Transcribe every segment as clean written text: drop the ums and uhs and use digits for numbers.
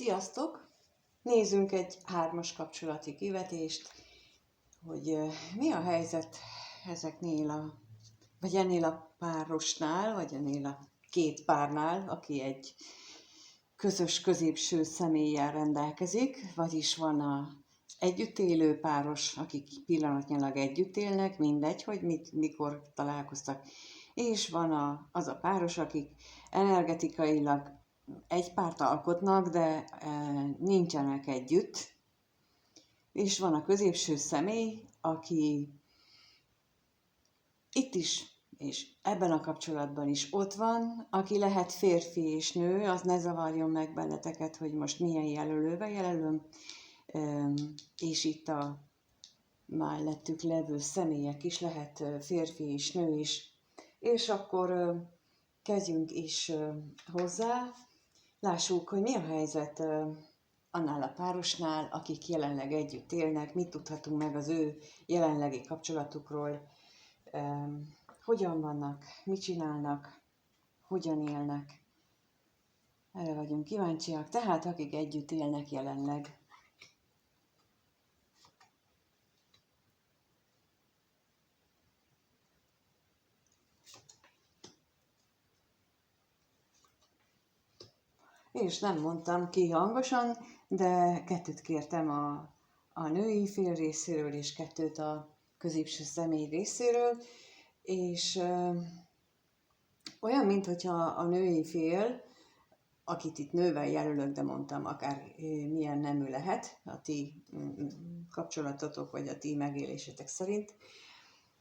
Sziasztok! Nézzünk egy hármas kapcsolati kivetést, hogy mi a helyzet vagy ennél a párosnál, vagy ennél a két párnál, aki egy közös középső személlyel rendelkezik, vagyis van a együtt élő páros, akik pillanatnyilag együtt élnek, mindegy, hogy mikor találkoztak, és van az a páros, akik energetikailag egy párt alkotnak, de nincsenek együtt, és van a középső személy, aki itt is, és ebben a kapcsolatban is ott van, aki lehet férfi és nő, az ne zavarjon meg benneteket, hogy most milyen jelölővel jelölöm, és itt a mellettük levő személyek is lehet férfi és nő is. És akkor kezdjünk is hozzá, lássuk, hogy mi a helyzet annál a párosnál, akik jelenleg együtt élnek, mit tudhatunk meg az ő jelenlegi kapcsolatukról, hogyan vannak, mit csinálnak, hogyan élnek. Erre vagyunk kíváncsiak, tehát akik együtt élnek jelenleg. És nem mondtam ki hangosan, de 2 kértem a női fél részéről, és 2 a középső személy részéről, és olyan, mintha a női fél, akit itt nővel jelölök, de mondtam, akár milyen nemű lehet a ti kapcsolatotok, vagy a ti megélésetek szerint.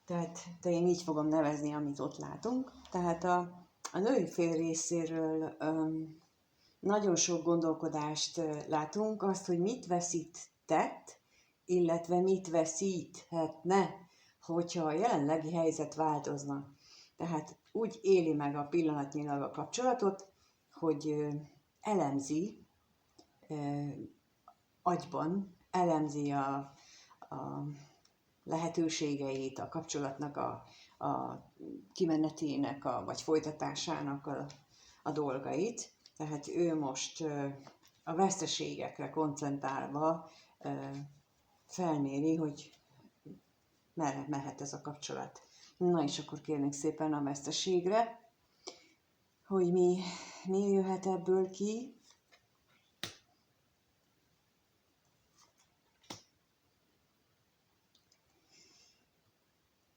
Tehát én így fogom nevezni, amit ott látunk. Tehát a női fél részéről nagyon sok gondolkodást látunk, azt, hogy mit veszített, illetve mit veszíthetne, hogyha a jelenlegi helyzet változna. Tehát úgy éli meg a pillanatnyilag a kapcsolatot, hogy elemzi agyban, elemzi a lehetőségeit, a kapcsolatnak a kimenetének, vagy folytatásának a dolgait. Tehát ő most a veszteségekre koncentrálva felméri, hogy merre mehet ez a kapcsolat. Na és akkor kérnék szépen a veszteségre, hogy mi jöhet ebből ki.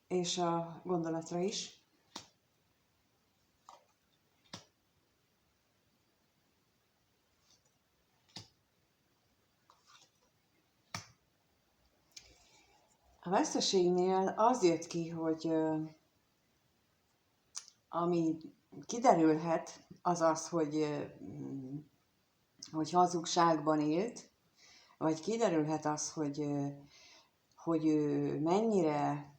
És a gondolatra is. A veszteségnél az jött ki, hogy ami kiderülhet, az az, hogy hazugságban élt, vagy kiderülhet az, hogy ő mennyire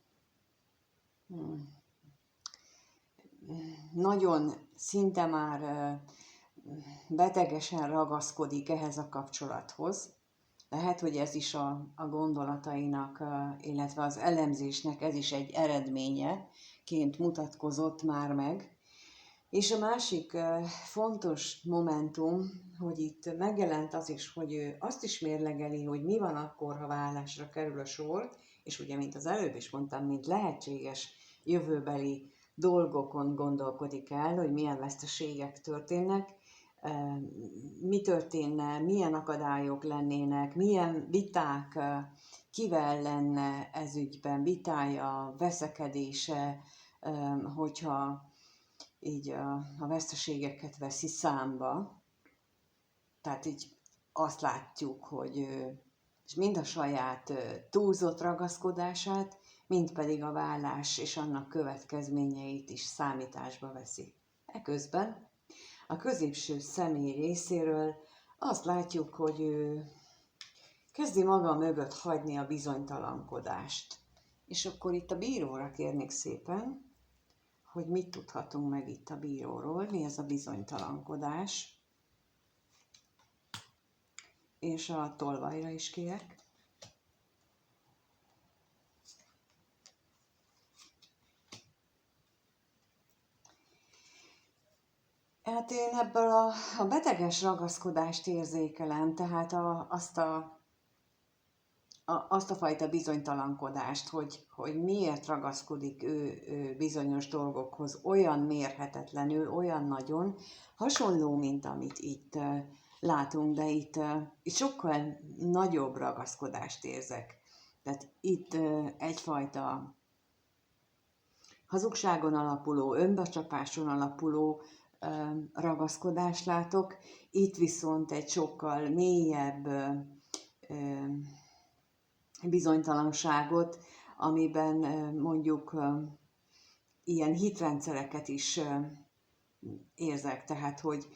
nagyon szinte már betegesen ragaszkodik ehhez a kapcsolathoz. Lehet, hogy ez is a gondolatainak, illetve az elemzésnek ez is egy eredményeként mutatkozott már meg. És a másik fontos momentum, hogy itt megjelent az is, hogy ő azt is mérlegeli, hogy mi van akkor, ha vállásra kerül a sor, és ugye, mint az előbb is mondtam, mint lehetséges jövőbeli dolgokon gondolkodik el, hogy milyen veszteségek történnek, mi történne, milyen akadályok lennének, milyen viták, kivel lenne ez ügyben vitája, veszekedése, hogyha így a veszteségeket veszi számba. Tehát így azt látjuk, hogy mind a saját túlzott ragaszkodását, mind pedig a vállás és annak következményeit is számításba veszi. Eközben a középső személy részéről azt látjuk, hogy ő kezdi maga mögött hagyni a bizonytalankodást. És akkor itt a bíróra kérnék szépen, hogy mit tudhatunk meg itt a bíróról, mi ez a bizonytalankodás. És a tolvajra is kérek. Hát én ebből a beteges ragaszkodást érzékelem, tehát azt a fajta bizonytalankodást, hogy miért ragaszkodik ő bizonyos dolgokhoz olyan mérhetetlenül, olyan nagyon, hasonló, mint amit itt látunk, de itt sokkal nagyobb ragaszkodást érzek. Tehát itt egyfajta hazugságon alapuló, önbecsapáson alapuló ragaszkodást látok, itt viszont egy sokkal mélyebb bizonytalanságot, amiben mondjuk ilyen hitrendszereket is érzek, tehát hogy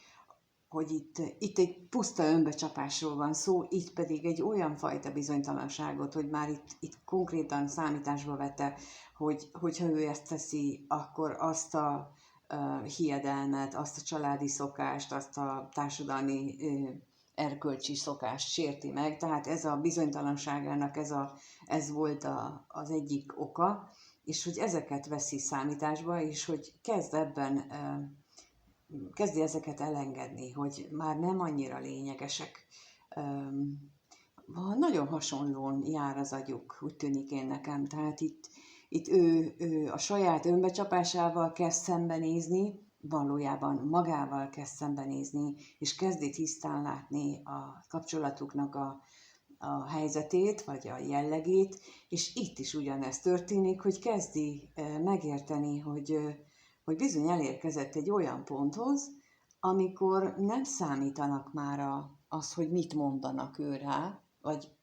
itt egy puszta önbecsapásról van szó, itt pedig egy olyan fajta bizonytalanságot, hogy már itt konkrétan számításba vette, hogyha ő ezt teszi, akkor azt a hiedelmet, azt a családi szokást, azt a társadalmi erkölcsi szokást sérti meg. Tehát ez a bizonytalanságának ez volt az egyik oka, és hogy ezeket veszi számításba, és hogy kezdi ezeket elengedni, hogy már nem annyira lényegesek. Nagyon hasonlóan jár az agyuk, úgy tűnik én nekem. Tehát itt ő a saját önbecsapásával kezd szembenézni, valójában magával kezd szembenézni, és kezdi tisztán látni a kapcsolatuknak a helyzetét, vagy a jellegét, és itt is ugyanezt történik, hogy kezdi megérteni, hogy bizony elérkezett egy olyan ponthoz, amikor nem számítanak már az, hogy mit mondanak ő rá, vagy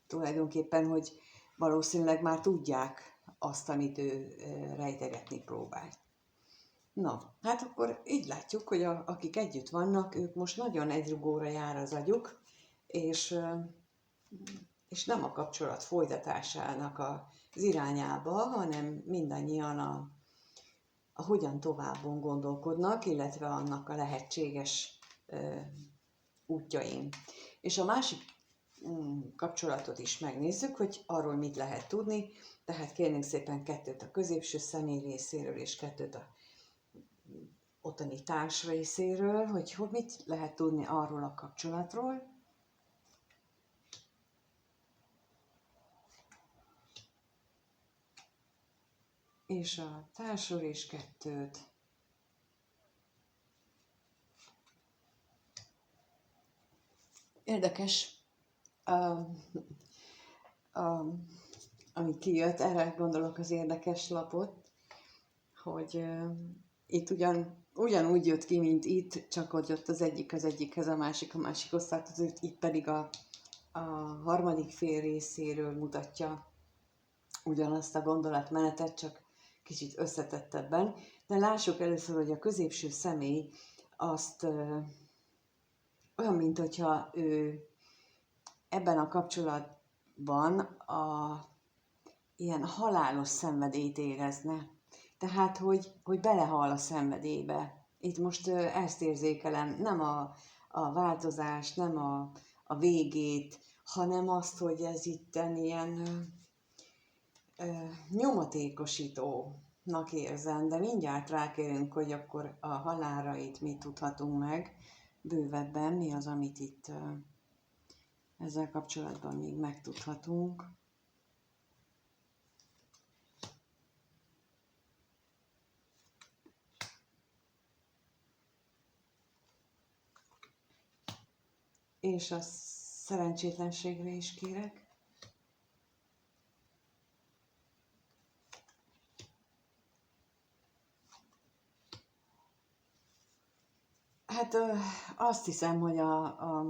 tulajdonképpen, hogy valószínűleg már tudják azt, amit ő rejtegetni próbál. Na, hát akkor így látjuk, hogy akik együtt vannak, ők most nagyon egyrugóra jár az agyuk, és nem a kapcsolat folytatásának az irányába, hanem mindannyian a hogyan továbbon gondolkodnak, illetve annak a lehetséges útjain. És a másik kapcsolatot is megnézzük, hogy arról mit lehet tudni, tehát kérnénk szépen 2 a középső személy részéről, és 2 a ottani társ részéről, hogy mit lehet tudni arról a kapcsolatról. És a társról is 2. Érdekes, ami kijött, erre gondolok az érdekes lapot, hogy itt ugyanúgy jött ki, mint itt, csak hogy ott az egyikhez, a másikhoz tartozik, itt pedig a harmadik fél részéről mutatja ugyanazt a gondolatmenetet, csak kicsit összetettebben. De lássuk először, hogy a középső személy azt olyan, mint hogyha ő ebben a kapcsolatban ilyen halálos szenvedélyt érezne. Tehát, hogy belehal a szenvedélybe. Itt most ezt érzékelem, nem a változást, nem a végét, hanem azt, hogy ez itten ilyen nyomatékosítónak érzem, de mindjárt rákérünk, hogy akkor a halálra itt mit tudhatunk meg bővebben, mi az, amit itt ezzel kapcsolatban még megtudhatunk. És a szerencsétlenségre is kérek. Hát azt hiszem, hogy a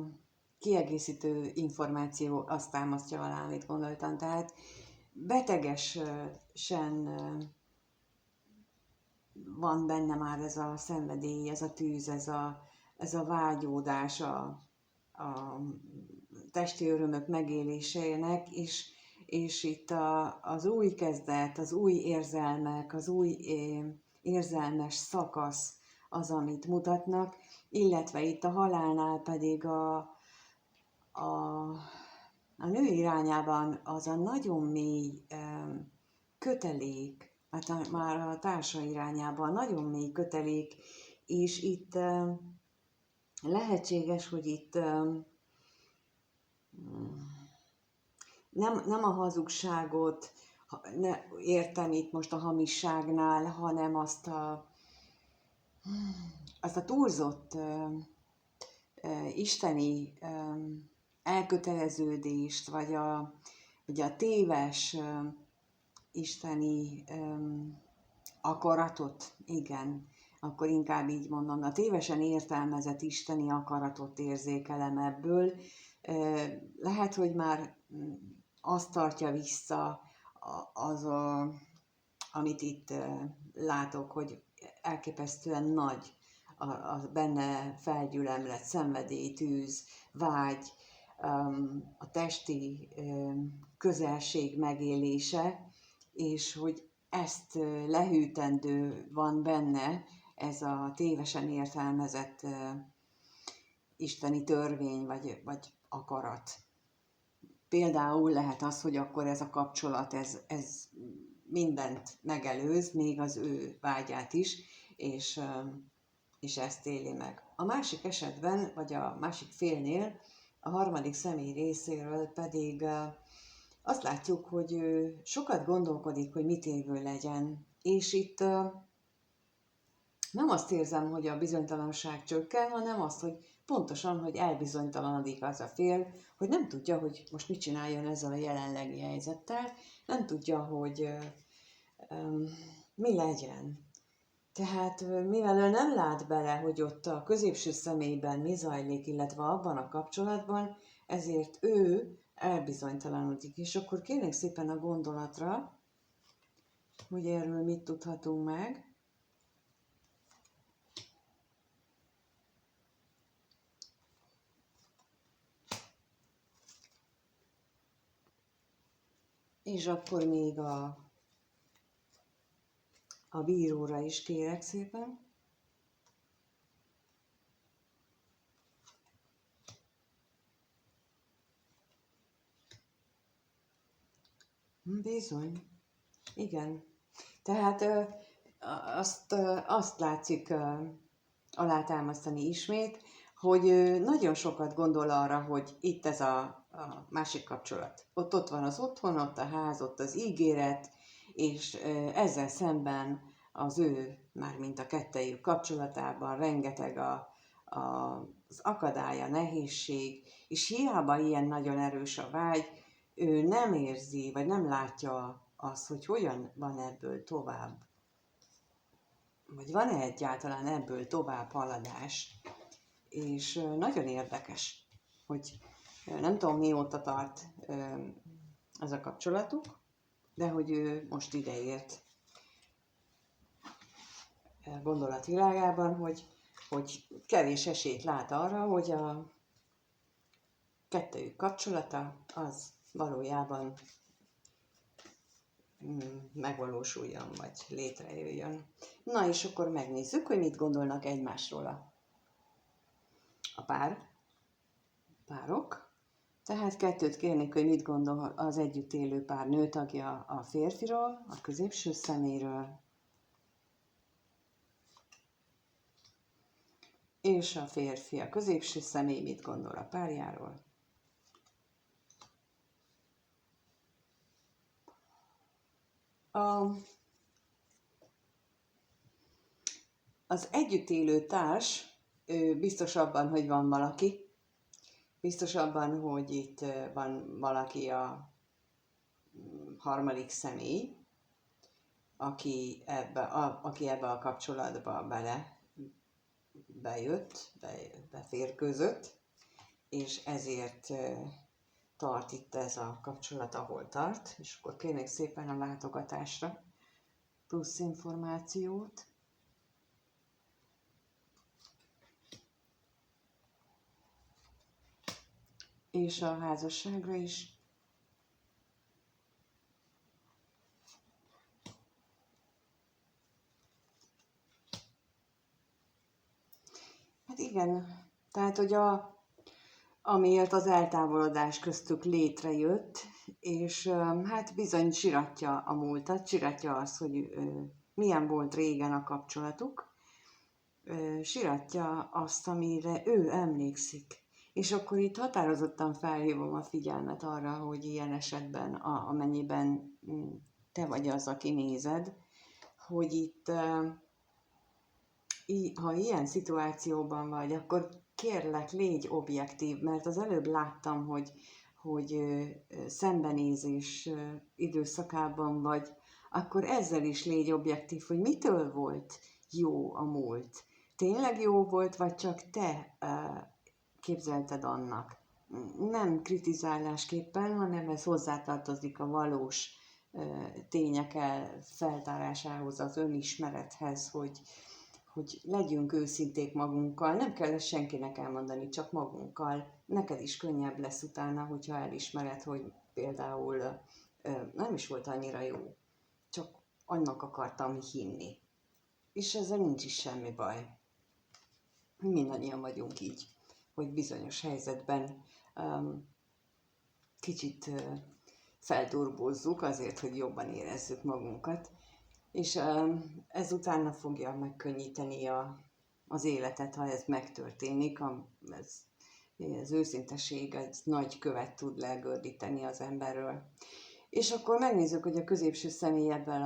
kiegészítő információ azt támasztja alá, amit gondoltam. Tehát betegesen van benne már ez a szenvedély, ez a tűz, ez a vágyódás a testi örömök megélésének, és itt az új kezdet, az új érzelmek, az új érzelmes szakasz az, amit mutatnak, illetve itt a halálnál pedig a nő irányában az a nagyon mély kötelék, hát már a társa irányában nagyon mély kötelék És itt lehetséges, hogy itt nem a hazugságot értem itt most a hamisságnál, hanem azt a túlzott isteni elköteleződést, vagy a téves isteni akaratot, igen, akkor inkább így mondom, a tévesen értelmezett isteni akaratot érzékelem ebből. Lehet, hogy már azt tartja vissza amit itt látok, hogy elképesztően nagy a benne felgyülemlett szenvedély, tűz, vágy, a testi közelség megélése, és hogy ezt lehűtendő van benne, ez a tévesen értelmezett isteni törvény vagy akarat. Például lehet az, hogy akkor ez a kapcsolat, ez mindent megelőz, még az ő vágyát is, és ezt éli meg. A másik esetben, vagy a másik félnél, a harmadik személy részéről pedig azt látjuk, hogy ő sokat gondolkodik, hogy mit évő legyen. És itt nem azt érzem, hogy a bizonytalanság csökken, hanem azt, hogy pontosan, hogy elbizonytalanodik az a fél, hogy nem tudja, hogy most mit csináljon ezzel a jelenlegi helyzettel, nem tudja, hogy mi legyen. Tehát mivel ő nem lát bele, hogy ott a középső személyben mi zajlik, illetve abban a kapcsolatban, ezért ő elbizonytalanodik. És akkor kérnék szépen a gondolatra, hogy erről mit tudhatunk meg. És akkor még a bíróra is kérek szépen. Bizony. Igen. Tehát azt látszik alátámasztani ismét, hogy nagyon sokat gondol arra, hogy itt ez a másik kapcsolat. Ott van az otthon, ott a ház, ott az ígéret, és ezzel szemben az ő, mármint a kettejük kapcsolatában rengeteg az akadály, a nehézség, és hiába ilyen nagyon erős a vágy, ő nem érzi, vagy nem látja azt, hogy hogyan van ebből tovább. Vagy van-e egyáltalán ebből tovább haladás. És nagyon érdekes, hogy nem tudom mióta tart ez a kapcsolatuk, de hogy ő most ideért gondolatvilágában, hogy kevés esélyt lát arra, hogy a kettőjük kapcsolata az valójában megvalósuljon, vagy létrejöjjön. Na és akkor megnézzük, hogy mit gondolnak egymásról a párok. Tehát kettőt kérnék, hogy mit gondol az együtt élő pár nőtagja a férfiról, a középső szeméről, és a férfi, a középső személy mit gondol a párjáról. Az együtt élő társ biztos abban, hogy van valaki, biztos abban, hogy itt van valaki a harmadik személy, aki ebbe a kapcsolatba beférkőzött, és ezért tart itt ez a kapcsolat, ahol tart, és akkor kérnék szépen a látogatásra plusz információt. És a házasságra is. Hát igen, tehát hogy amiért az eltávolodás köztük létrejött, és hát bizony csiratja a múltat, csiratja azt, hogy milyen volt régen a kapcsolatuk, siratja azt, amire ő emlékszik. És akkor itt határozottan felhívom a figyelmet arra, hogy ilyen esetben, amennyiben te vagy az, aki nézed, hogy itt, ha ilyen szituációban vagy, akkor kérlek, légy objektív, mert az előbb láttam, hogy szembenézés időszakában vagy, akkor ezzel is légy objektív, hogy mitől volt jó a múlt. Tényleg jó volt, vagy csak te képzelted annak? Nem kritizálásképpen, hanem ez hozzátartozik a valós tények feltárásához, az önismerethez, hogy legyünk őszinték magunkkal, nem kell ezt senkinek elmondani, csak magunkkal. Neked is könnyebb lesz utána, hogyha elismered, hogy például nem is volt annyira jó, csak annak akartam hinni. És ezzel nincs is semmi baj. Mindannyian vagyunk így, hogy bizonyos helyzetben kicsit feldurbozzuk azért, hogy jobban érezzük magunkat, és ez utána fogja megkönnyíteni az életet, ha ez megtörténik. Ez őszinteség egy nagy követ tud legördíteni az emberről. És akkor megnézzük, hogy a középső személy ebben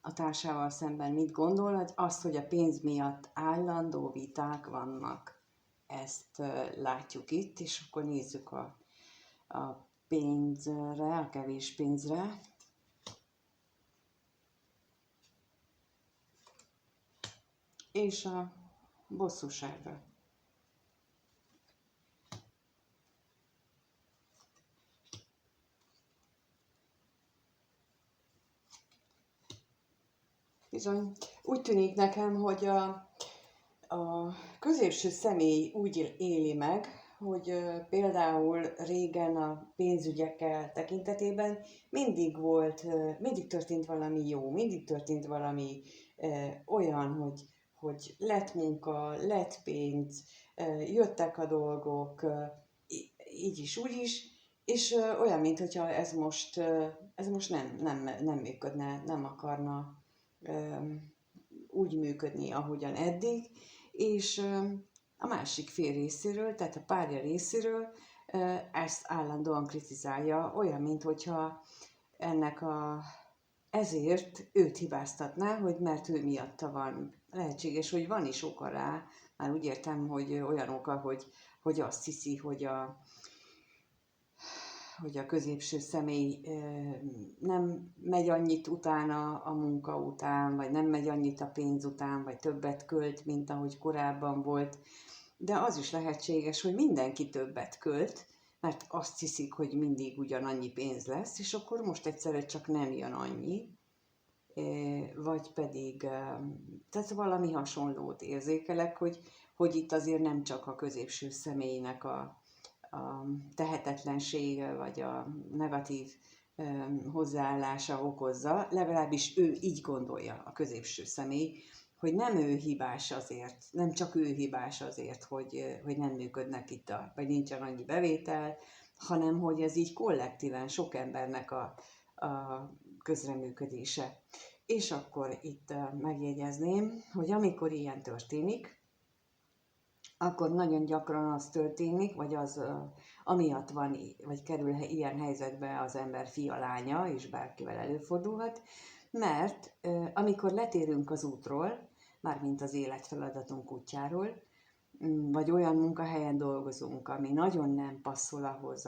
a társával szemben mit gondol, hogy azt, hogy a pénz miatt állandó viták vannak. Ezt látjuk itt, és akkor nézzük a pénzre, a kevés pénzre. És a bosszúságra. Bizony, úgy tűnik nekem, hogy a középső személy úgy éli meg, hogy például régen a pénzügyekkel tekintetében mindig történt valami jó, mindig történt valami olyan, hogy lett munka, lett pénz, jöttek a dolgok, így is, úgy is, és olyan, mintha ez most nem működne, nem akarna úgy működni, ahogyan eddig, és a másik fél részéről, tehát a párja részéről ezt állandóan kritizálja, olyan, mintha ezért őt hibáztatná, hogy mert ő miatta van. Lehetséges, hogy van is oka rá, már úgy értem, hogy olyan oka, hogy azt hiszi, hogy a középső személy nem megy annyit utána a munka után, vagy nem megy annyit a pénz után, vagy többet költ, mint ahogy korábban volt. De az is lehetséges, hogy mindenki többet költ, mert azt hiszik, hogy mindig ugyanannyi pénz lesz, és akkor most egyszerre csak nem jön annyi, vagy pedig, tehát valami hasonlót érzékelek, hogy itt azért nem csak a középső személynek a tehetetlensége, vagy a negatív hozzáállása okozza, legalábbis ő így gondolja, a középső személy, hogy nem ő hibás azért, nem csak ő hibás azért, hogy nem működnek itt, vagy nincsen annyi bevétel, hanem hogy ez így kollektíven sok embernek a közreműködése. És akkor itt megjegyezném, hogy amikor ilyen történik, akkor nagyon gyakran az történik, vagy az amiatt van, vagy kerül ilyen helyzetbe az ember fia, lánya, és bárkivel előfordulhat, mert amikor letérünk az útról, mármint az életfeladatunk útjáról, vagy olyan munkahelyen dolgozunk, ami nagyon nem passzol ahhoz,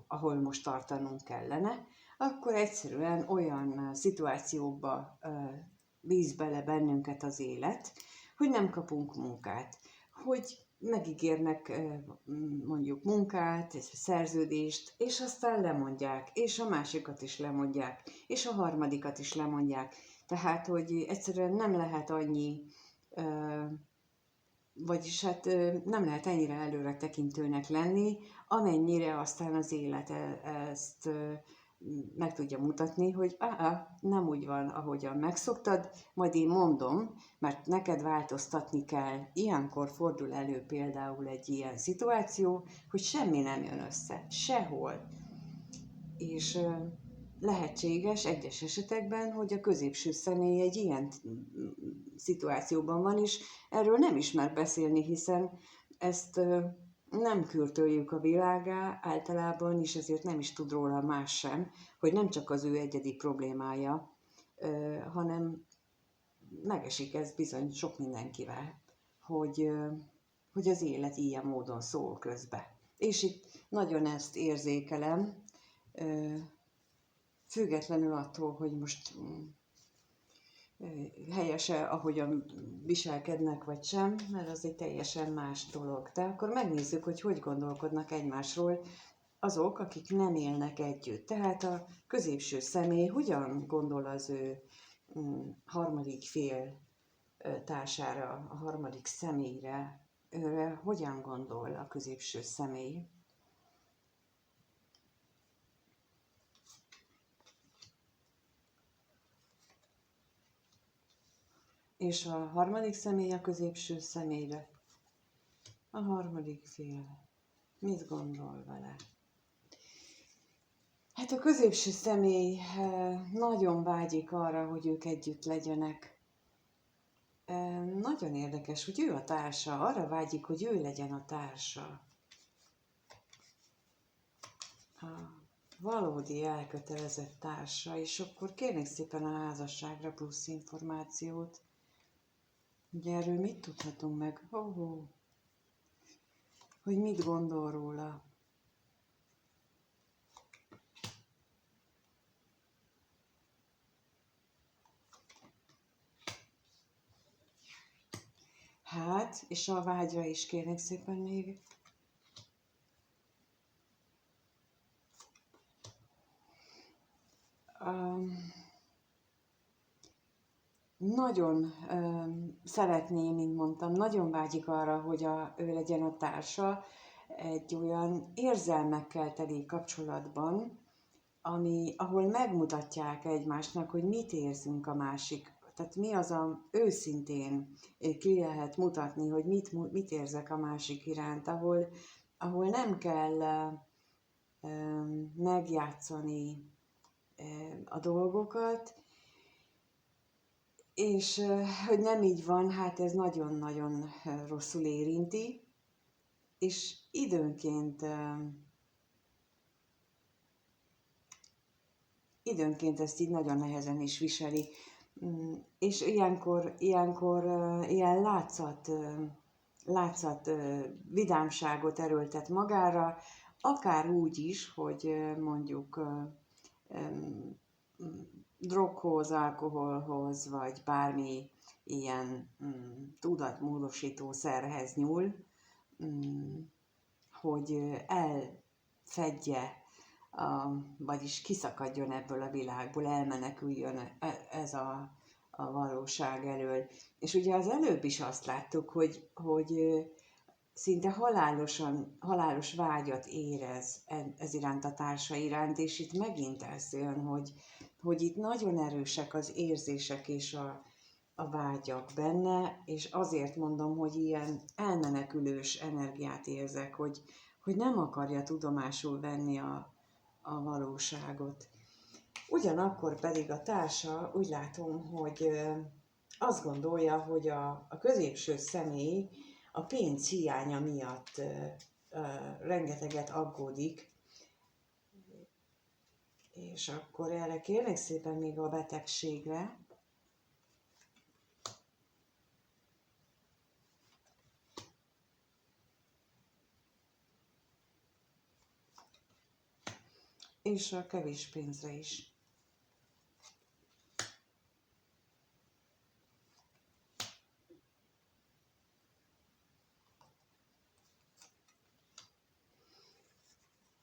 ahol most tartanunk kellene, akkor egyszerűen olyan szituációkba víz bele bennünket az élet, hogy nem kapunk munkát, hogy megígérnek mondjuk munkát, szerződést, és aztán lemondják, és a másikat is lemondják, és a harmadikat is lemondják. Tehát, hogy egyszerűen nem lehet annyi, vagyis hát nem lehet ennyire előre tekintőnek lenni, amennyire aztán az élet ezt meg tudja mutatni, hogy nem úgy van, ahogyan megszoktad, majd én mondom, mert neked változtatni kell. Ilyenkor fordul elő például egy ilyen szituáció, hogy semmi nem jön össze, sehol. És lehetséges egyes esetekben, hogy a középső személy egy ilyen szituációban van, és erről nem ismer beszélni, hiszen ezt nem kürtöljük a világá általában, és ezért nem is tud róla más sem, hogy nem csak az ő egyedi problémája, hanem megesik ez bizony sok mindenkivel, hogy az élet ilyen módon szól közbe. És itt nagyon ezt érzékelem, függetlenül attól, hogy most helyese, ahogyan viselkednek, vagy sem, mert az egy teljesen más dolog. De akkor megnézzük, hogy gondolkodnak egymásról azok, akik nem élnek együtt. Tehát a középső személy hogyan gondol az ő harmadik fél társára, a harmadik személyre, őre hogyan gondol a középső személy. És a harmadik személy a középső személyre. A harmadik fél mit gondol vele? Hát a középső személy nagyon vágyik arra, hogy ők együtt legyenek. Nagyon érdekes, hogy ő a társa, arra vágyik, hogy ő legyen a társa. A valódi elkötelezett társa, és akkor kérnék szépen a házasságra plusz információt. Ugye erről mit tudhatunk meg? Hogy mit gondol róla? Hát, és a vágyra is kérnék szépen még. Nagyon szeretné, mint mondtam, nagyon vágyik arra, hogy ő legyen a társa egy olyan érzelmekkel teli kapcsolatban, ahol megmutatják egymásnak, hogy mit érzünk a másik. Tehát mi az őszintén ki lehet mutatni, hogy mit érzek a másik iránt, ahol nem kell megjátszani a dolgokat, és hogy nem így van, hát ez nagyon-nagyon rosszul érinti, és időnként ezt így nagyon nehezen is viseli. És ilyenkor ilyen látszat vidámságot erőltet magára, akár úgy is, hogy mondjuk droghoz, alkoholhoz, vagy bármi ilyen tudatmódosító szerhez nyúl, hogy elfedje, vagyis kiszakadjon ebből a világból, elmeneküljön ez a valóság elől. És ugye az előbb is azt láttuk, hogy szinte halálos vágyat érez ez iránt a társa iránt, és itt megint ez jön, hogy itt nagyon erősek az érzések és a vágyak benne, és azért mondom, hogy ilyen elmenekülős energiát érzek, hogy nem akarja tudomásul venni a valóságot. Ugyanakkor pedig a társa, úgy látom, hogy azt gondolja, hogy a középső személy a pénz hiánya miatt rengeteget aggódik, és akkor erre kérlek szépen még a betegségre. És a kevés pénzre is.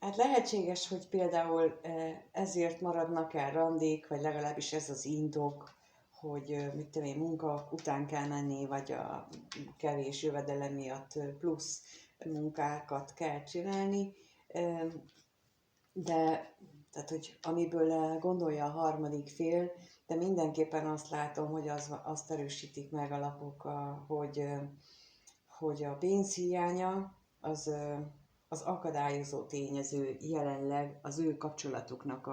Hát lehetséges, hogy például ezért maradnak el randék, vagy legalábbis ez az indok, hogy mit tudom én, munka után kell menni, vagy a kevés jövedelem miatt plusz munkákat kell csinálni. De, tehát, hogy amiből gondolja a harmadik fél, de mindenképpen azt látom, hogy azt erősítik meg a lapok, hogy a pénzhiánya az akadályozó tényező jelenleg az ő kapcsolatuknak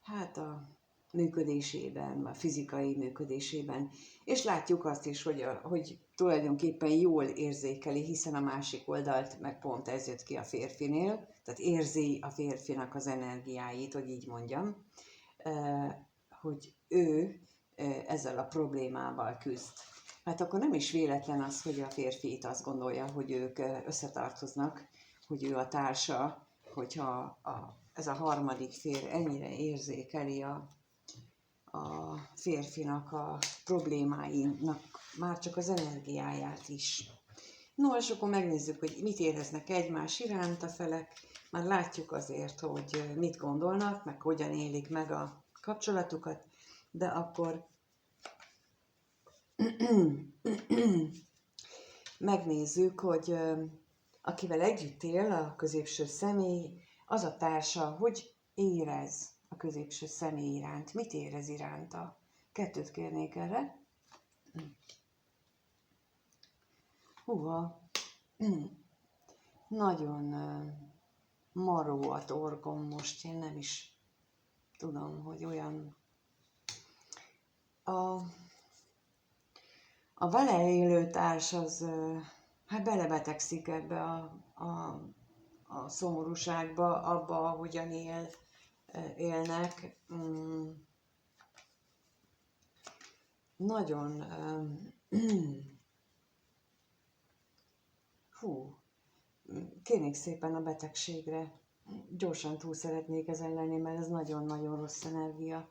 hát a működésében, a fizikai működésében. És látjuk azt is, hogy tulajdonképpen jól érzékeli, hiszen a másik oldalt meg pont ez jött ki a férfinél, tehát érzi a férfinak az energiáit, hogy így mondjam, hogy ő ezzel a problémával küzd. Hát akkor nem is véletlen az, hogy a férfi itt azt gondolja, hogy ők összetartoznak, hogy ő a társa, hogyha ez a harmadik fér ennyire érzékeli a férfinak a problémáinak, már csak az energiáját is. No, és akkor megnézzük, hogy mit éreznek egymás iránt a felek, már látjuk azért, hogy mit gondolnak, meg hogyan élik meg a kapcsolatukat, de akkor megnézzük, hogy akivel együtt él a középső személy, az a társa, hogy érez a középső személy iránt, mit érez iránta. Kettőt kérnék erre. Húha, nagyon maró a torkom most, én nem is tudom, hogy olyan... A vele élő társ az hát belebetegszik ebbe a szomorúságba, abba, ahogyan élnek. Nagyon kérnék szépen a betegségre. Gyorsan túl szeretnék ezen lenni, mert ez nagyon-nagyon rossz energia.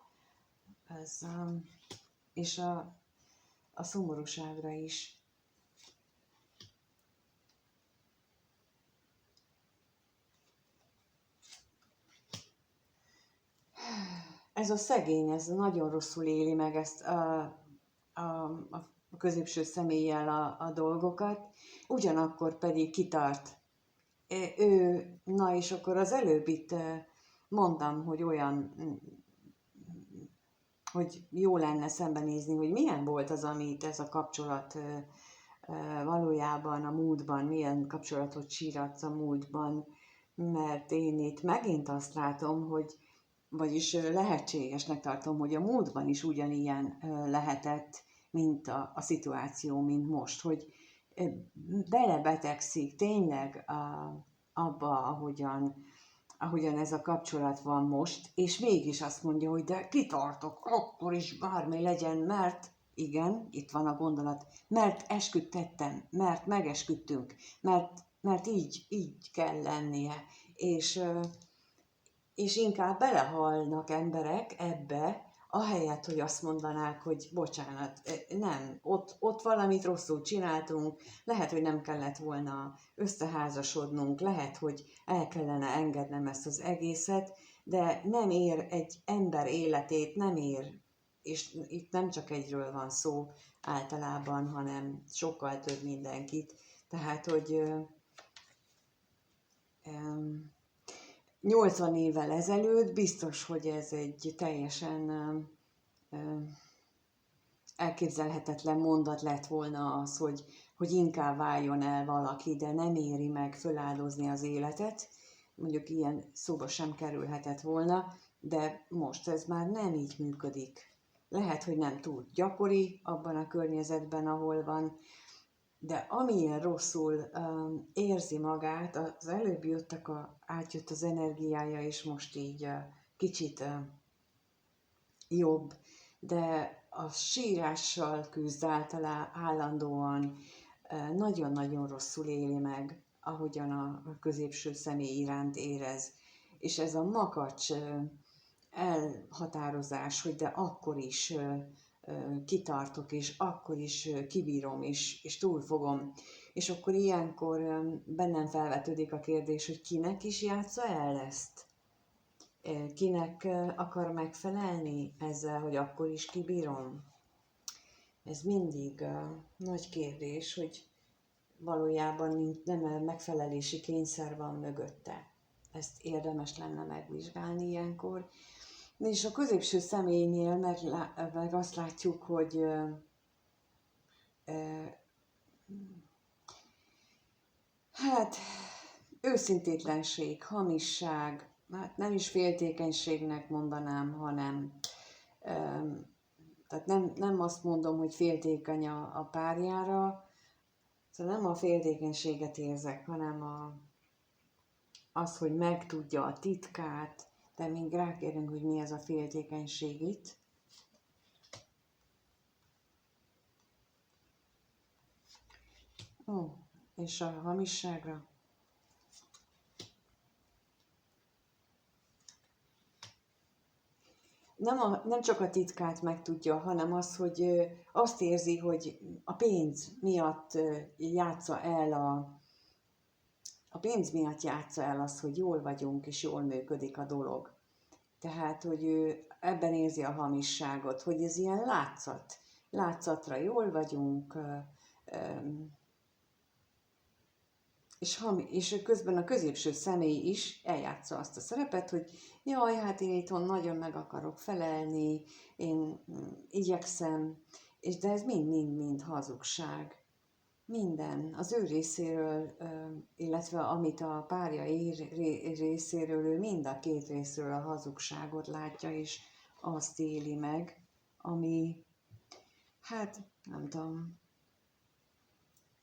Ez, és a szomorúságra is. Ez a szegény, ez nagyon rosszul éli meg ezt a középső személlyel a dolgokat, ugyanakkor pedig kitart. Na és akkor az előbb itt mondtam, hogy olyan, hogy jó lenne szembenézni, hogy milyen volt az, amit ez a kapcsolat valójában a múltban, milyen kapcsolatot síratsz a múltban, mert én itt megint azt látom, hogy vagyis lehetségesnek tartom, hogy a múltban is ugyanilyen lehetett, mint a szituáció, mint most, hogy belebetegszik tényleg abba, ahogyan ez a kapcsolat van most, és mégis azt mondja, hogy de kitartok, akkor is bármi legyen, mert igen, itt van a gondolat, mert esküdtettem, mert megesküdtünk, mert így kell lennie, és inkább belehalnak emberek ebbe, ahelyett, hogy azt mondanák, hogy bocsánat, nem, ott valamit rosszul csináltunk, lehet, hogy nem kellett volna összeházasodnunk, lehet, hogy el kellene engednem ezt az egészet, de nem ér egy ember életét, nem ér, és itt nem csak egyről van szó általában, hanem sokkal több mindenkit. Tehát, hogy 80 évvel ezelőtt biztos, hogy ez egy teljesen elképzelhetetlen mondat lett volna az, hogy inkább váljon el valaki, de nem éri meg föláldozni az életet. Mondjuk ilyen szóba sem kerülhetett volna, de most ez már nem így működik. Lehet, hogy nem túl gyakori abban a környezetben, ahol van, de amilyen rosszul érzi magát, az előbb átjött az energiája, és most így kicsit jobb, de a sírással küzd állandóan, nagyon-nagyon rosszul éli meg, ahogyan a középső személy iránt érez. És ez a makacs elhatározás, hogy de akkor is kitartok, és akkor is kibírom, és túlfogom. És akkor ilyenkor bennem felvetődik a kérdés, hogy kinek is játsza el ezt? Kinek akar megfelelni ezzel, hogy akkor is kibírom? Ez mindig nagy kérdés, hogy valójában nem megfelelési kényszer van mögötte. Ezt érdemes lenne megvizsgálni ilyenkor. És a középső személynél meg azt látjuk, hogy hát őszintétlenség, hamisság, hát nem is féltékenységnek mondanám, hanem tehát nem azt mondom, hogy féltékeny a párjára, szóval nem a féltékenységet érzek, hanem az, hogy megtudja a titkát, de még rákérünk, hogy mi ez a féltékenység itt. Ó, és a hamisságra? Nem csak a titkát megtudja, hanem az, hogy azt érzi, hogy a pénz miatt játsza el a pénz miatt játsza el azt, hogy jól vagyunk, és jól működik a dolog. Tehát, hogy ő ebben érzi a hamisságot, hogy ez ilyen látszatra jól vagyunk, és közben a középső személy is eljátsza azt a szerepet, hogy jaj, hát én itthon nagyon meg akarok felelni, én igyekszem, de ez mind-mind-mind hazugság. Minden, az ő részéről, illetve amit a párja részéről, ő mind a két részéről a hazugságot látja, és azt éli meg, ami, hát nem tudom,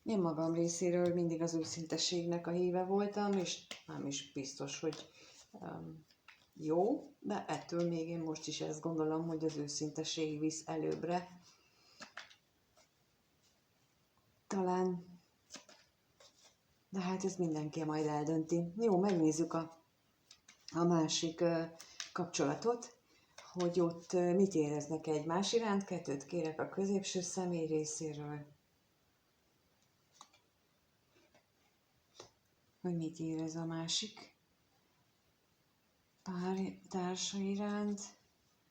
én magam részéről mindig az őszintességnek a híve voltam, és nem is biztos, hogy jó, de ettől még én most is ezt gondolom, hogy az őszintesség visz előbbre. Talán, de hát ez mindenki majd eldönti. Jó, megnézzük a másik kapcsolatot, hogy ott mit éreznek egymás iránt. 2 kérek a középső személy részéről. Hogy mit érez a másik társa iránt,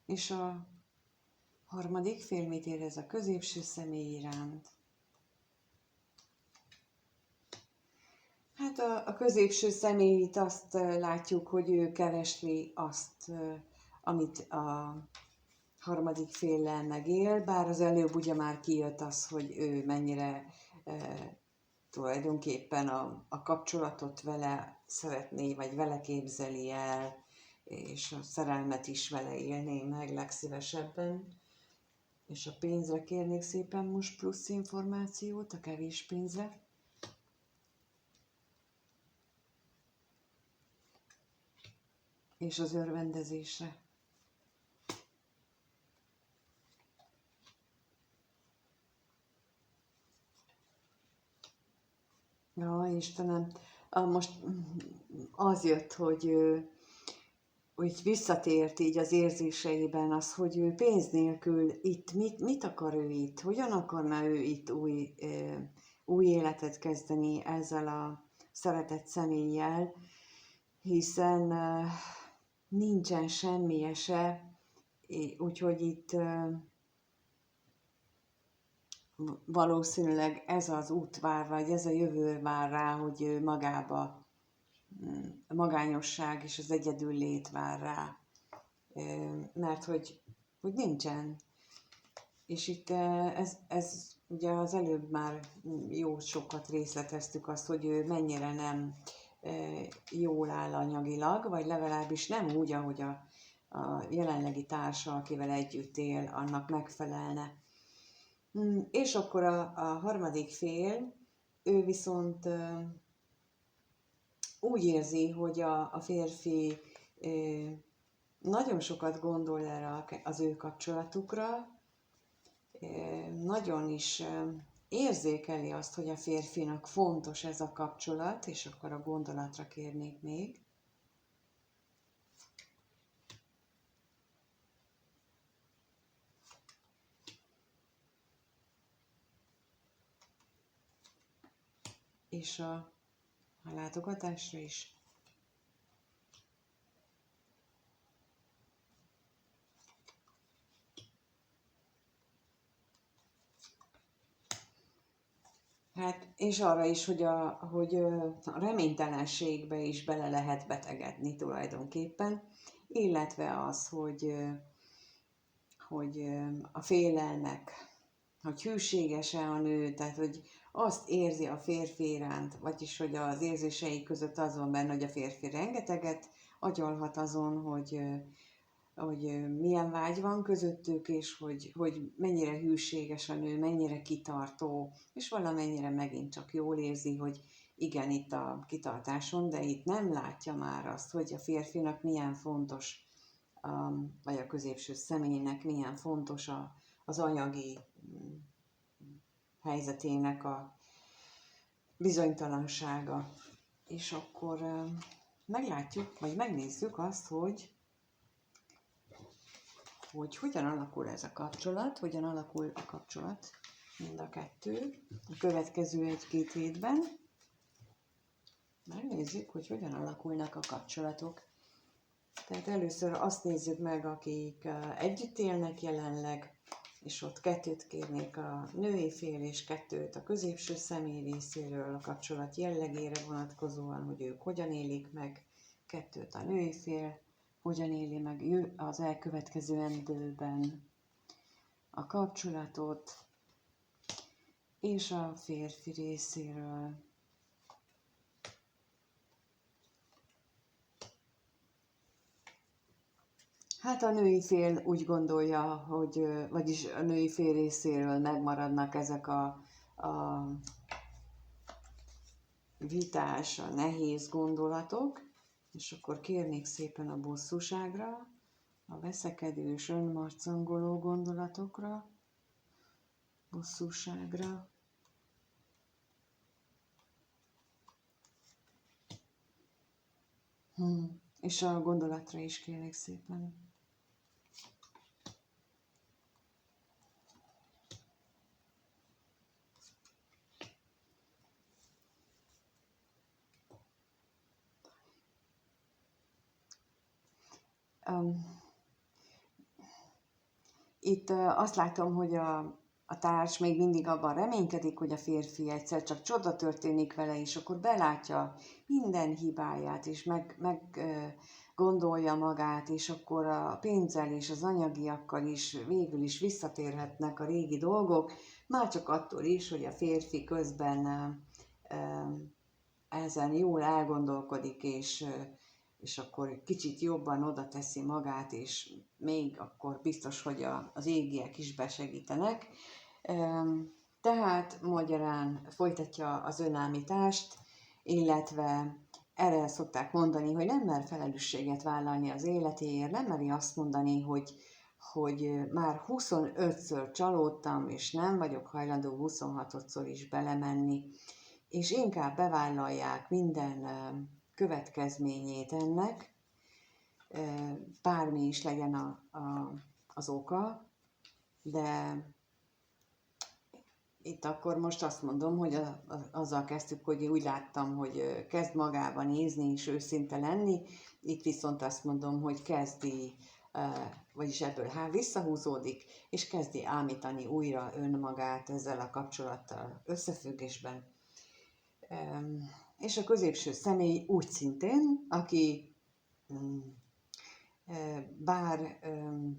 és a harmadik fél mit érez a középső személy iránt. Hát a középső személyt azt látjuk, hogy ő keresli azt, amit a harmadik féllel megél, bár az előbb ugye már kijött az, hogy ő mennyire tulajdonképpen a kapcsolatot vele szeretné, vagy vele képzeli el, és a szerelmet is vele élné meg legszívesebben. És a pénzre kérnék szépen most plusz információt, a kevés pénzre. És az örvendezésre. Ja, Istenem, most az jött, hogy visszatért így az érzéseiben az, hogy ő pénz nélkül itt, mit akar ő itt, hogyan akarna ő itt új életet kezdeni ezzel a szeretett személlyel, hiszen nincsen semmije se, úgyhogy itt valószínűleg ez az út vár, vagy ez a jövő vár rá, hogy magába a magányosság és az egyedül lét vár rá, mert hogy nincsen. És itt ez ugye az előbb már jó sokat részleteztük azt, hogy ő mennyire nem jól áll anyagilag, vagy legalábbis nem úgy, ahogy a jelenlegi társa, akivel együtt él, annak megfelelne. És akkor a harmadik fél, ő viszont úgy érzi, hogy a férfi nagyon sokat gondol erre az ő kapcsolatukra, nagyon is érzékeli azt, hogy a férfinak fontos ez a kapcsolat, és akkor a gondolatra kérnék még. És a látogatásra is. Hát, és arra is, hogy a reménytelenségbe is bele lehet betegedni tulajdonképpen, illetve az, hogy a félelmek, hogy hűséges-e a nő, tehát hogy azt érzi a férfi iránt, vagyis hogy az érzései között az van benne, hogy a férfi rengeteget agyalhat azon, hogy milyen vágy van közöttük, és hogy mennyire hűséges a nő, mennyire kitartó, és valamennyire megint csak jól érzi, hogy igen, itt a kitartáson, de itt nem látja már azt, hogy a férfinak milyen fontos, vagy a középső személynek milyen fontos az anyagi helyzetének a bizonytalansága. És akkor meglátjuk, vagy megnézzük azt, hogy hogyan alakul ez a kapcsolat, hogyan alakul a kapcsolat, mind a kettő, a következő 1-2 hétben. Megnézzük, hogy hogyan alakulnak a kapcsolatok. Tehát először azt nézzük meg, akik együtt élnek jelenleg, és ott 2 kérnék a női fél, és 2 a középső személy részéről a kapcsolat jellegére vonatkozóan, hogy ők hogyan élik meg, 2 a női fél, hogyan éli meg az elkövetkezendőben a kapcsolatot, és a férfi részéről. Hát a női fél úgy gondolja, hogy, vagyis a női fél részéről megmaradnak ezek a vitás, a nehéz gondolatok, és akkor kérnék szépen a bosszúságra, a veszekedős, önmarcangoló gondolatokra, bosszúságra. És a gondolatra is kérnék szépen. Itt azt látom, hogy a társ még mindig abban reménykedik, hogy a férfi egyszer csak csoda történik vele, és akkor belátja minden hibáját, és meg gondolja magát, és akkor a pénzzel és az anyagiakkal is végül is visszatérhetnek a régi dolgok, már csak attól is, hogy a férfi közben ezen jól elgondolkodik, és akkor kicsit jobban oda teszi magát, és még akkor biztos, hogy az égiek is besegítenek. Tehát magyarán folytatja az önállítást, illetve erre szokták mondani, hogy nem mer felelősséget vállalni az életéért, nem meri azt mondani, hogy már 25-ször csalódtam, és nem vagyok hajlandó 26-szor is belemenni, és inkább bevállalják minden következményét ennek, bármi is legyen az oka, de itt akkor most azt mondom, hogy azzal kezdtük, hogy úgy láttam, hogy kezd magába nézni és őszinte lenni, itt viszont azt mondom, hogy kezdi, vagyis ebből visszahúzódik, és kezdi ámítani újra önmagát ezzel a kapcsolattal összefüggésben. És a középső személy úgy szintén, aki bár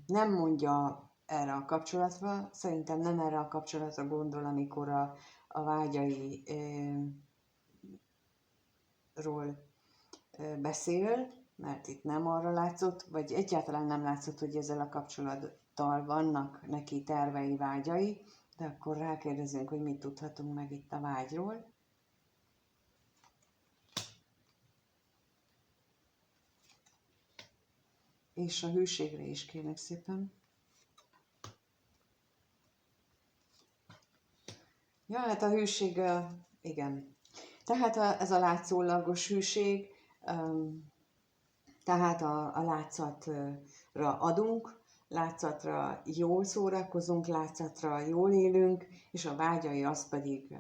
nem mondja erre a kapcsolatra, szerintem nem erre a kapcsolatra gondol, amikor a vágyairól beszél, mert itt nem arra látszott, vagy egyáltalán nem látszott, hogy ezzel a kapcsolattal vannak neki tervei, vágyai, de akkor rákérdezünk, hogy mit tudhatunk meg itt a vágyról. És a hűségre is kérlek szépen. Ja, hát a hűség, igen. Tehát ez a látszólagos hűség, tehát a látszatra adunk, látszatra jól szórakozunk, látszatra jól élünk, és a vágyai az pedig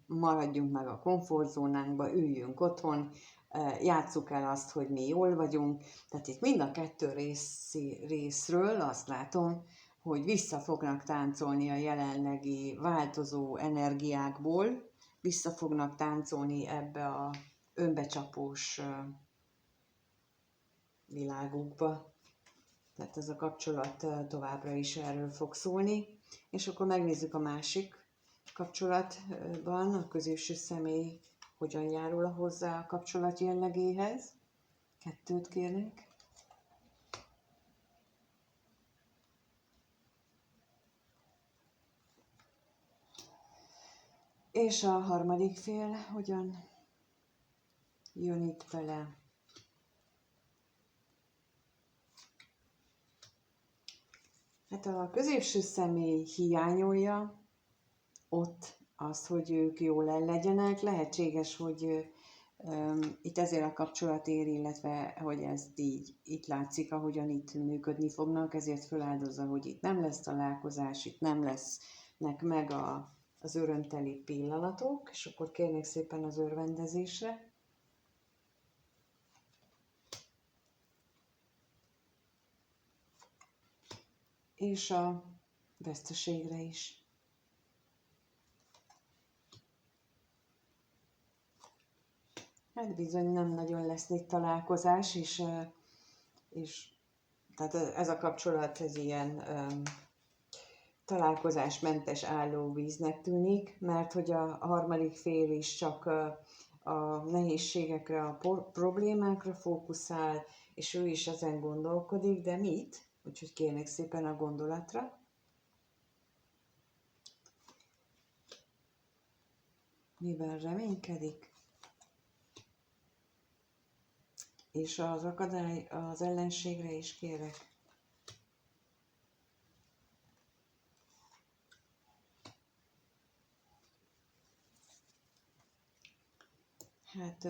maradjunk meg a komfortzónánkba, üljünk otthon, játsszuk el azt, hogy mi jól vagyunk. Tehát itt mind a 2 részről azt látom, hogy vissza fognak táncolni a jelenlegi változó energiákból, vissza fognak táncolni ebbe a önbecsapós világukba. Tehát ez a kapcsolat továbbra is erről fog szólni. És akkor megnézzük a másik kapcsolatban a középső személy hogyan járul hozzá a kapcsolat jellegéhez. 2 kérnék. És a harmadik fél hogyan jön itt bele. Hát a középső személy hiányolja ott az, hogy ők jól el legyenek. Lehetséges, hogy itt ezért a kapcsolat ér, illetve hogy ezt így itt látszik, ahogyan itt működni fognak, ezért feláldozza, hogy itt nem lesz találkozás, itt nem lesznek meg az örömteli pillanatok, és akkor kérnék szépen az örvendezésre. És a veszteségre is. Hát bizony nem nagyon lesz itt találkozás, és tehát ez a kapcsolat ez ilyen találkozásmentes állóvíznek tűnik, mert hogy a harmadik fél is csak a nehézségekre, a problémákra fókuszál, és ő is ezen gondolkodik, de mit? Úgyhogy kérnék szépen a gondolatra. Mivel reménykedik? És az ellenségre is kérek. Hát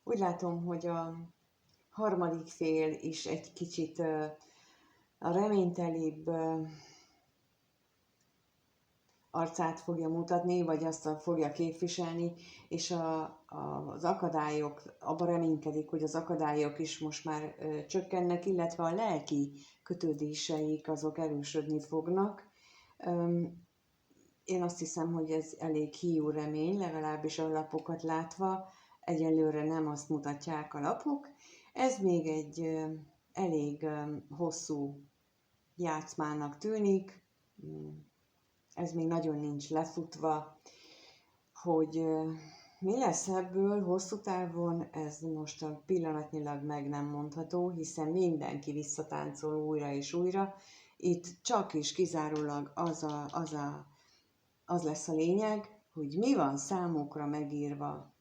úgy látom, hogy a harmadik fél is egy kicsit a reménytelibb arcát fogja mutatni, vagy azt fogja képviselni, és az akadályok, abban reménykedik, hogy az akadályok is most már csökkennek, illetve a lelki kötődéseik azok erősödni fognak. Én azt hiszem, hogy ez elég hiú remény, legalábbis a lapokat látva, egyelőre nem azt mutatják a lapok. Ez még egy elég hosszú játszmának tűnik, ez még nagyon nincs lefutva, hogy mi lesz ebből hosszú távon, ez most a pillanatnyilag meg nem mondható, hiszen mindenki visszatáncol újra és újra. Itt csak is kizárólag az lesz a lényeg, hogy mi van számukra megírva,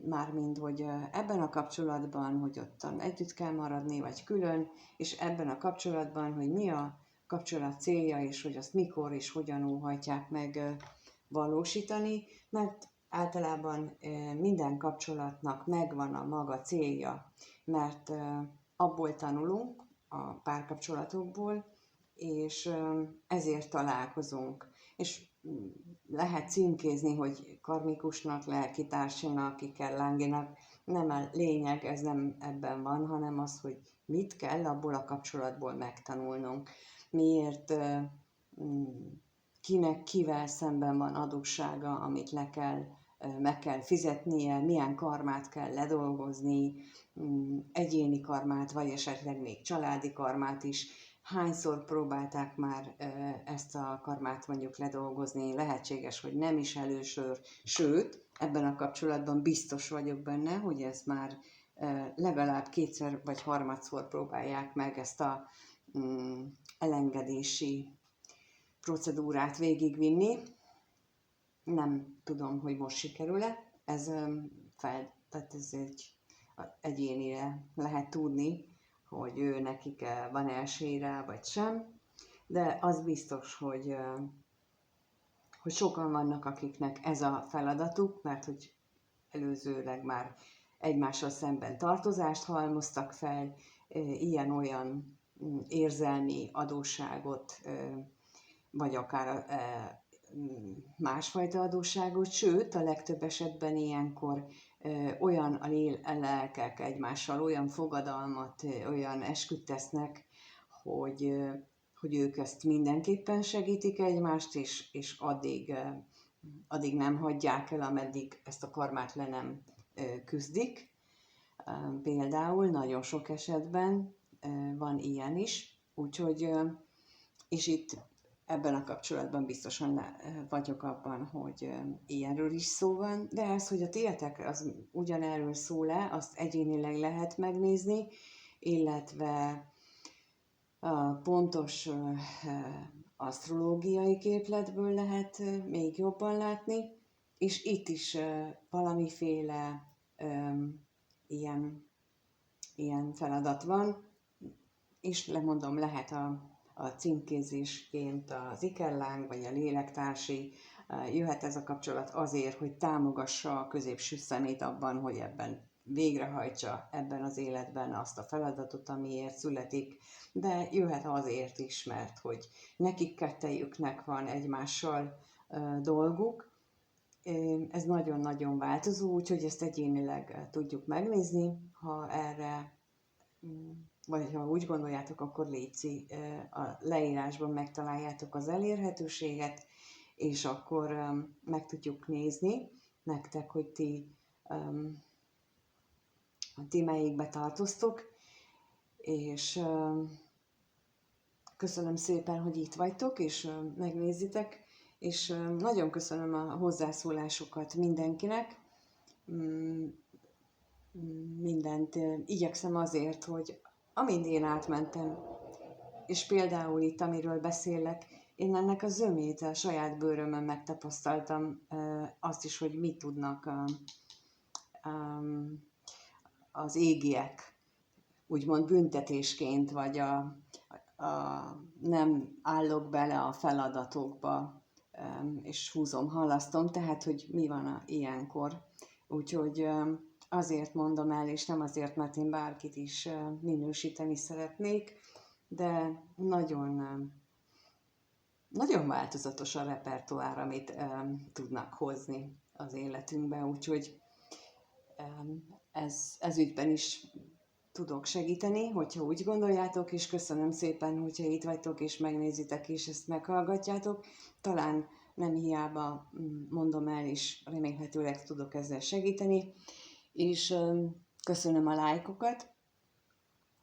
mármint, hogy ebben a kapcsolatban, hogy ottan együtt kell maradni, vagy külön, és ebben a kapcsolatban, hogy mi a kapcsolat célja, és hogy azt mikor és hogyan óhajtják meg valósítani, mert általában minden kapcsolatnak megvan a maga célja, mert abból tanulunk, a párkapcsolatokból, és ezért találkozunk. És lehet címkézni, hogy karmikusnak, lelkitársának, kikellánginak, nem a lényeg, ez nem ebben van, hanem az, hogy mit kell abból a kapcsolatból megtanulnunk. Miért, kinek kivel szemben van adóssága, amit meg kell fizetnie, milyen karmát kell ledolgozni, egyéni karmát, vagy esetleg még családi karmát is. Hányszor próbálták már ezt a karmát mondjuk ledolgozni, lehetséges, hogy nem is először, sőt, ebben a kapcsolatban biztos vagyok benne, hogy ez már legalább 2-szer vagy 3-szor próbálják meg ezt a elengedési procedúrát végigvinni. Nem tudom, hogy most sikerül-e. Tehát ez egy egyénire lehet tudni, hogy ő nekik van esélyre, vagy sem. De az biztos, hogy sokan vannak, akiknek ez a feladatuk, mert hogy előzőleg már egymással szemben tartozást halmoztak fel, ilyen-olyan érzelmi adósságot, vagy akár másfajta adósságot, sőt, a legtöbb esetben ilyenkor olyan a lelkek egymással, olyan fogadalmat, olyan esküt tesznek, hogy ők ezt mindenképpen segítik egymást, és addig nem hagyják el, ameddig ezt a karmát le nem küzdik. Például nagyon sok esetben van ilyen is, úgyhogy, és itt ebben a kapcsolatban biztosan vagyok abban, hogy ilyenről is szó van, de ez, hogy a tietek az ugyanerről szól-e, azt egyénileg lehet megnézni, illetve a pontos asztrológiai képletből lehet még jobban látni, és itt is valamiféle ilyen feladat van, és lemondom, lehet a címkézésként az ikerláng vagy a lélektársi, jöhet ez a kapcsolat azért, hogy támogassa a középső szemét abban, hogy ebben végrehajtsa ebben az életben azt a feladatot, amiért születik, de jöhet azért is, mert hogy nekik kettejüknek van egymással dolguk. Ez nagyon-nagyon változó, úgyhogy ezt egyénileg tudjuk megnézni, ha erre vagy ha úgy gondoljátok, akkor létszi, a leírásban megtaláljátok az elérhetőséget, és akkor meg tudjuk nézni nektek, hogy ti melyikbe tartoztok, és köszönöm szépen, hogy itt vagytok, és megnézitek, és nagyon köszönöm a hozzászólásokat mindenkinek, mindent igyekszem azért, hogy amint én átmentem, és például itt, amiről beszélek, én ennek a zömét a saját bőrömön megtapasztaltam, azt is, hogy mit tudnak az égiek, úgymond büntetésként, vagy nem állok bele a feladatokba, és húzom, halasztom, tehát, hogy mi van ilyenkor. Úgyhogy azért mondom el, és nem azért, mert én bárkit is minősíteni szeretnék, de nagyon, nagyon változatos a repertoár, amit tudnak hozni az életünkbe, úgyhogy ez ügyben is tudok segíteni, hogyha úgy gondoljátok, és köszönöm szépen, hogyha itt vagytok, és megnézitek, és ezt meghallgatjátok. Talán nem hiába mondom el, és remélhetőleg tudok ezzel segíteni, és köszönöm a lájkokat,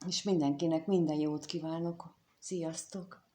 és mindenkinek minden jót kívánok. Sziasztok!